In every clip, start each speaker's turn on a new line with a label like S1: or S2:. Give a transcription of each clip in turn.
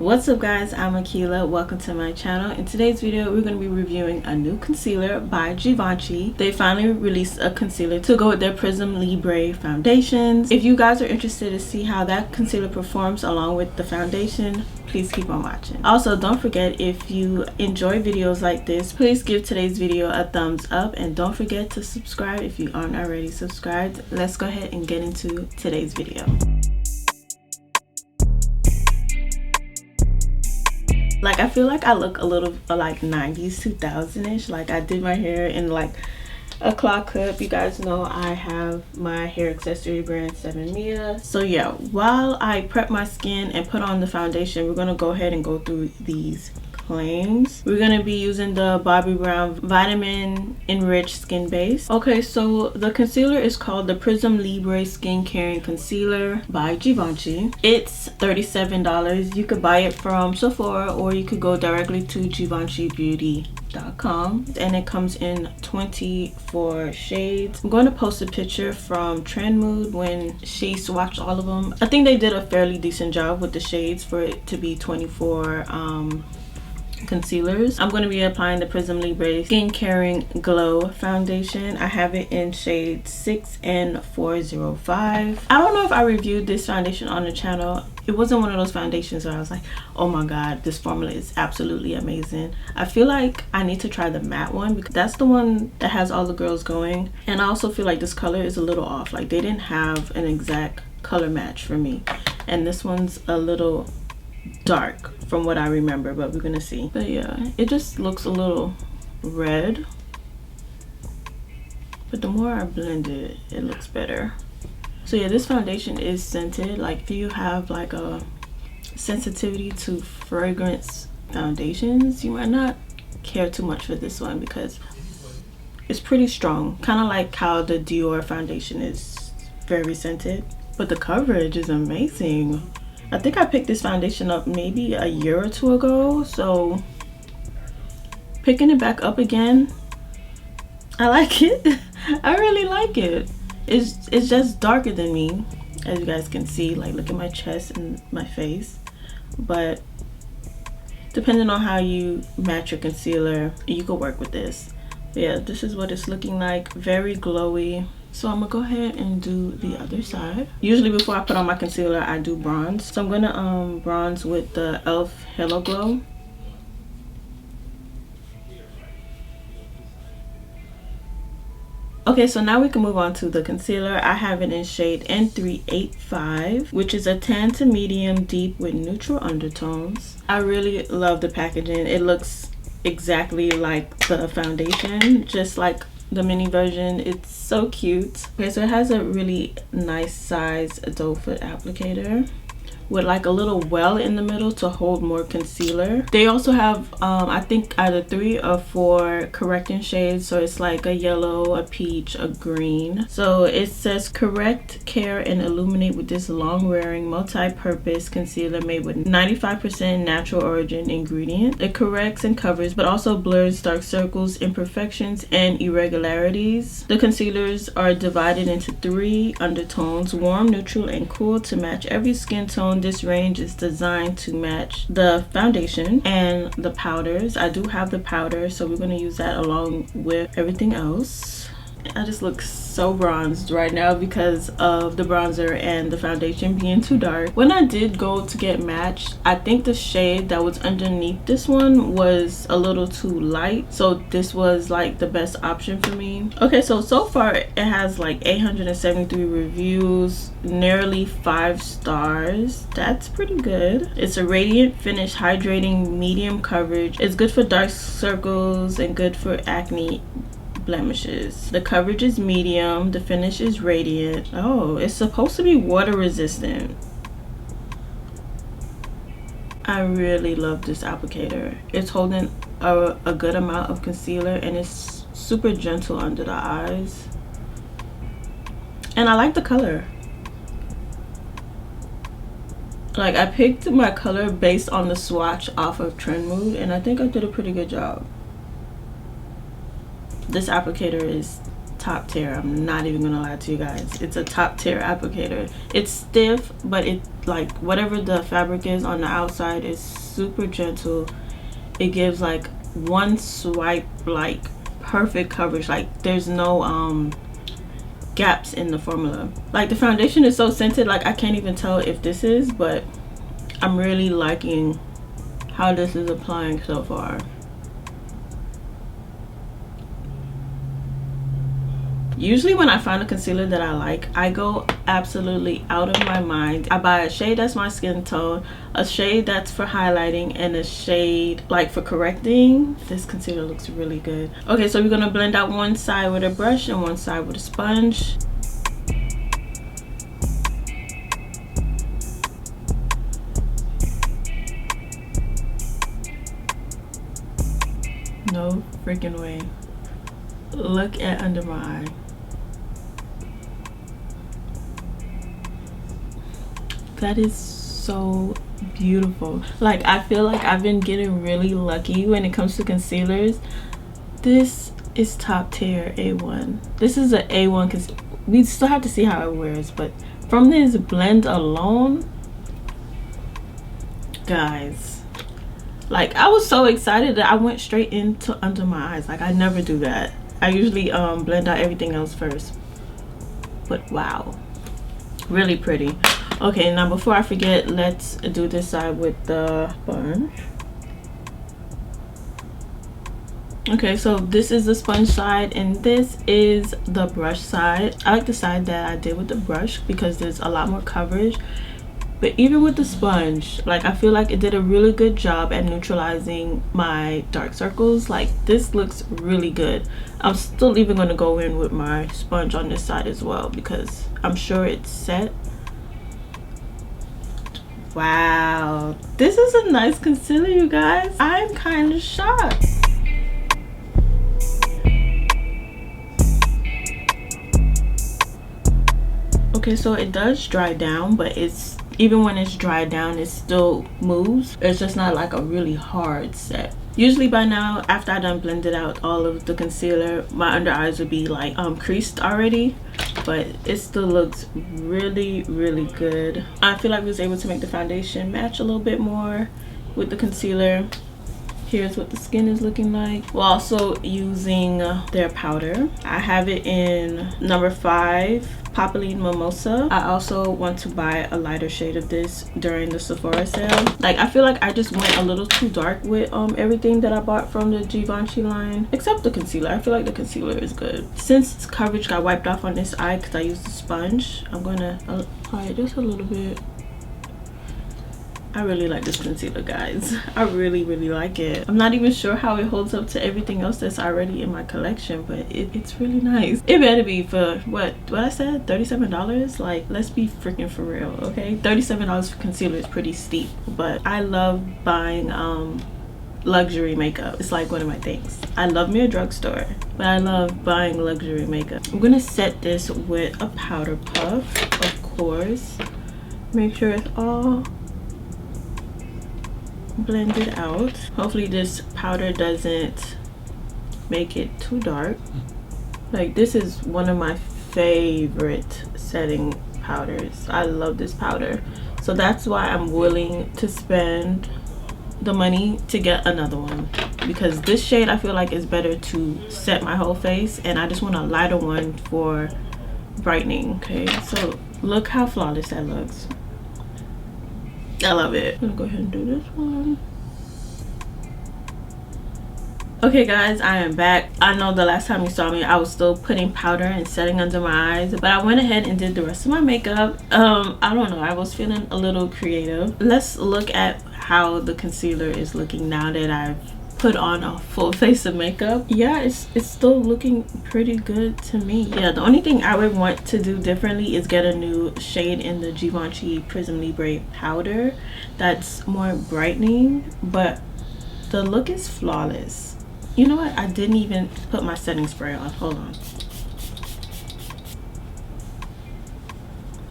S1: What's up guys, I'm ℸ𝕣𝕠𝕟. Welcome to my channel. In today's video we're going to be reviewing a new concealer by Givenchy. They finally released a concealer to go with their Prisme Libre foundations. If you guys are interested to see how that concealer performs along with the foundation, please keep on watching. Also, don't forget, if you enjoy videos like this, please give today's video a thumbs up and don't forget to subscribe if you aren't already subscribed. Let's go ahead and get into today's video. Like, I feel like I look a little like 90s 2000-ish. Like, I did my hair in like a claw clip. You guys know I have my hair accessory brand ℸ𝕤𝕤𝕠𝕠𝕟. So yeah, while I prep my skin and put on the foundation, we're gonna go ahead and go through these claims. We're gonna be using the Bobbi Brown Vitamin Enriched Skin Base. Okay, so the concealer is called the Prisme Libre Skin Caring Concealer by Givenchy. It's $37. You could buy it from Sephora or you could go directly to GivenchyBeauty.com, and it comes in 24 shades. I'm going to post a picture from Trend Mood when she swatched all of them. I think they did a fairly decent job with the shades for it to be 24 concealers. I'm going to be applying the Prisme Libre Skin Caring Glow Foundation. I have it in shades 6 and 405. I don't know if I reviewed this foundation on the channel. It wasn't one of those foundations where I was like, oh my god, this formula is absolutely amazing. I feel like I need to try the matte one because that's the one that has all the girls going. And I also feel like this color is a little off. Like, they didn't have an exact color match for me. And this one's a little dark from what I remember, but we're gonna see. But yeah, it just looks a little red, but the more I blend it, it looks better. So yeah, this foundation is scented. Like, if you have like a sensitivity to fragrance foundations, you might not care too much for this one because it's pretty strong, kind of like how the Dior foundation is very scented, but the coverage is amazing. I think I picked this foundation up maybe a year or two ago, so picking it back up again, I like it. I really like it. It's just darker than me, as you guys can see. Like, look at my chest and my face. But depending on how you match your concealer, you could work with this. But yeah, this is what it's looking like. Very glowy. So I'm gonna go ahead and do the other side. Usually before I put on my concealer, I do bronze. So I'm gonna bronze with the e.l.f. Halo Glow. Okay, so now we can move on to the concealer. I have it in shade N385, which is a tan to medium deep with neutral undertones. I really love the packaging. It looks exactly like the foundation, just like the mini version. It's so cute. Okay, so it has a really nice size doe foot applicator with like a little well in the middle to hold more concealer. They also have I think either 3 or 4 correcting shades. So it's like a yellow, a peach, a green. So it says correct, care, and illuminate with this long-wearing multi-purpose concealer made with 95% natural origin ingredient. It corrects and covers but also blurs dark circles, imperfections, and irregularities. The concealers are divided into 3 undertones: warm, neutral, and cool, to match every skin tone. This range is designed to match the foundation and the powders. I do have the powder, so we're going to use that along with everything else. I just look so bronzed right now because of the bronzer and the foundation being too dark. When I did go to get matched, I think the shade that was underneath this one was a little too light, so this was like the best option for me. Okay, so far it has like 873 reviews, nearly 5 stars. That's pretty good. It's a radiant finish, hydrating, medium coverage. It's good for dark circles and good for acne blemishes. The coverage is medium. The finish is radiant. Oh, it's supposed to be water resistant. I really love this applicator. It's holding a good amount of concealer and it's super gentle under the eyes. And I like the color. Like, I picked my color based on the swatch off of Trend Mood, and I think I did a pretty good job. This applicator is top tier. I'm not even gonna lie to you guys. It's a top tier applicator. It's stiff, but it, like, whatever the fabric is on the outside is super gentle. It gives like one swipe, like perfect coverage. Like there's no gaps in the formula. Like the foundation is so scented, like I can't even tell if this is, but I'm really liking how this is applying so far. Usually when I find a concealer that I like, I go absolutely out of my mind. I buy a shade that's my skin tone, a shade that's for highlighting, and a shade like for correcting. This concealer looks really good. Okay, so we're gonna blend out one side with a brush and one side with a sponge. No freaking way. Look at under my eye. That is so beautiful. Like I feel like I've been getting really lucky when it comes to concealers. This is top tier A1. This is an A1 because we still have to see how it wears, but from this blend alone, guys, like I was so excited that I went straight into under my eyes. Like I never do that. I usually blend out everything else first, but wow, really pretty. Okay, now before I forget, let's do this side with the sponge. Okay, so this is the sponge side and this is the brush side. I like the side that I did with the brush because there's a lot more coverage. But even with the sponge, like I feel like it did a really good job at neutralizing my dark circles. Like this looks really good. I'm still even going to go in with my sponge on this side as well because I'm sure it's set. Wow, this is a nice concealer, you guys. I'm kind of shocked. Okay, so it does dry down, but it's, even when it's dried down, it still moves. It's just not like a really hard set. Usually by now, after I done blended out all of the concealer, my under eyes would be like creased already, but it still looks really, really good. I feel like I was able to make the foundation match a little bit more with the concealer. Here's what the skin is looking like. We're also using their powder. I have it in number 5, Popeline Mimosa. I also want to buy a lighter shade of this during the Sephora sale. Like I feel like I just went a little too dark with everything that I bought from the Givenchy line, except the concealer. I feel like the concealer is good. Since coverage got wiped off on this eye because I used the sponge, I'm gonna apply it just a little bit. I really like this concealer, guys. I really, really like it. I'm not even sure how it holds up to everything else that's already in my collection, but it's really nice. It better be for what I said, $37. Like, let's be freaking for real, okay? $37 for concealer is pretty steep, but I love buying luxury makeup. It's like one of my things. I love me a drugstore, but I love buying luxury makeup. I'm gonna set this with a powder puff, of course. Make sure it's all blended out. Hopefully this powder doesn't make it too dark. Like this is one of my favorite setting powders. I love this powder, so that's why I'm willing to spend the money to get another one, because this shade I feel like is better to set my whole face, and I just want a lighter one for brightening. Okay, so look how flawless that looks. I love it. I'm gonna go ahead and do this one. Okay guys, I am back. I know the last time you saw me I was still putting powder and setting under my eyes, but I went ahead and did the rest of my makeup. I don't know, I was feeling a little creative. Let's look at how the concealer is looking now that I've put on a full face of makeup. Yeah, it's still looking pretty good to me. Yeah, the only thing I would want to do differently is get a new shade in the Givenchy Prisme Libre powder that's more brightening, but the look is flawless. You know what, I didn't even put my setting spray on. Hold on.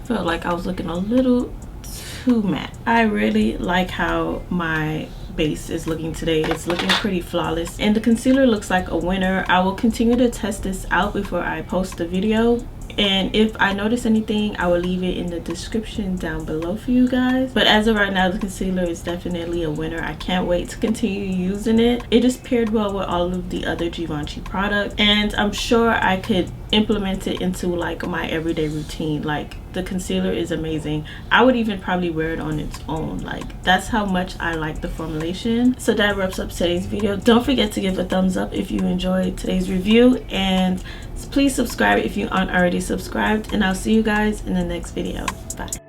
S1: Felt like I was looking a little too matte. I really like how my base is looking today. It's looking pretty flawless, and the concealer looks like a winner. I will continue to test this out before I post the video, and if I notice anything, I will leave it in the description down below for you guys. But as of right now, the concealer is definitely a winner. I can't wait to continue using it. It just paired well with all of the other Givenchy products, and I'm sure I could implement it into like my everyday routine. Like, the concealer is amazing. I would even probably wear it on its own. Like, that's how much I like the formulation. So that wraps up today's video. Don't forget to give a thumbs up if you enjoyed today's review, and please subscribe if you aren't already subscribed, and I'll see you guys in the next video. Bye.